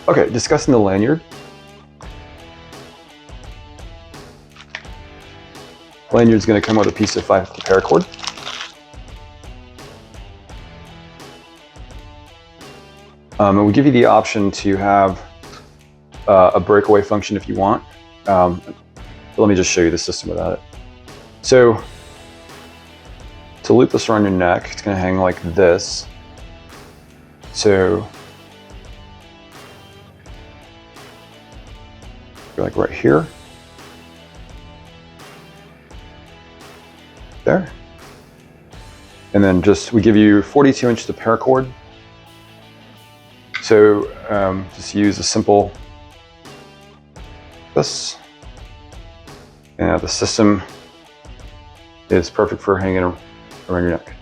Okay, discussing the lanyard. Lanyard's going to come with a piece of 550 paracord. And we give you the option to have a breakaway function if you want. But let me just show you the system without it. So to loop this around your neck, it's going to hang like this. So you're like right here. There. And then we give you 42 inches of paracord. So just use a simple this. And the system is perfect for hanging around your neck.